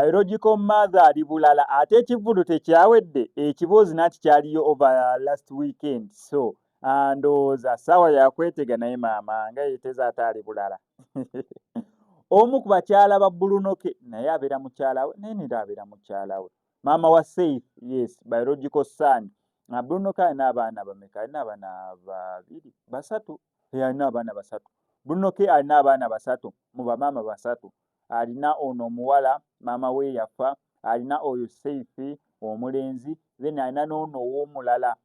biological mother ali bulala ate ekivuddu tekyawedde ekiboozi nati kyaliyo over last weekend so ndowooza ssaawa yakwetega naye maama nga yeteza ate ali bulala omu ku bakyala ba Bulunoke naye abeera mukyala we naye nira abeera mukyala we maama wa Saif yes biological son Bulunoke alina abaana bameka alina abaana babiri basatu alina abaana basatu Bulunoke alina abaana basatu mu bamaama basatu alina ono omuwala maama we yafa alina oyo Saif omulenzi then alina n'ono ow'omulala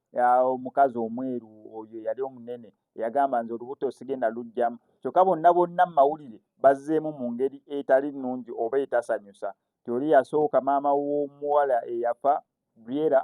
omukazi omweru oyo yali omunene yagamba nze olubuto sigenda lujjamu kyokka bonna mu mawulire bazzeemu mu ngeri etali nnungi oba etasanyusa tyoli yasooka maama w'omuwala eyafa Briera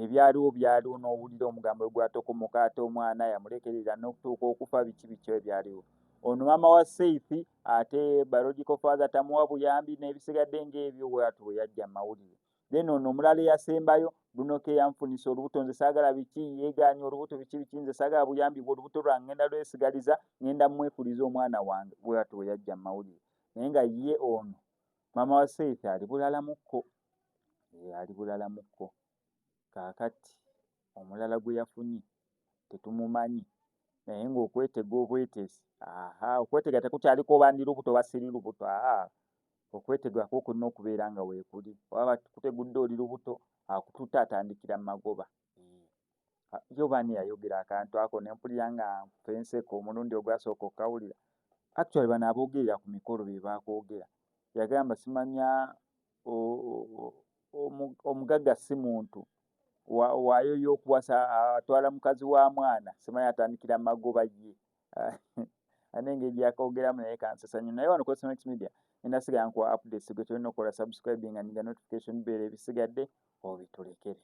ebyaliwo n'owulira omugambo we gwatokomoka ate omwana yamulekerera n'okutuuka okufa biki ebyaliwo ono maama wa Saif ate biological father tamuwa buyambi n'ebisigadde ng'ebyo bw'atyo bwe yajja mu mawulire then ono omulala eyasembayo Bulunoke yanfunisa olubuto nze saagala biki yeegaanye olubuto biki nze saagala buyambi bwe olubuto lwange ngenda lwesigaliza ngenda mwekuliza omwana wange bw'atyo bwe yajja mu mawulire naye nga ye ono maama wa Saif ali bulala mukko kaakati omulala gwe yafunye tetumumanyi naye ng'okwetega obwetesi okwetega tekukyaliko oba ndi lubuto oba siri lubuto okwetegako kulina okubeera nga weekuli oba kutegudde oli lubuto akututte atandikira mu magoba yo baani yayogera akantu ako ne mpulira nga nfenseko omulundi ogwasooka okukawulira actually bano aboogerera ku mikolo be baakoogera yagamba simanya omugagga si muntu waayo y'okuwasa atwala mukazi wa mwana simanyi atandikira mu magoba ye ane engeri gyakoogeramu naye kansesanyu naye wano ku SMX Media ngenda sigala nkuwa updates gwe tulina okukola subscribing and notification bell ebisigadde obitulekere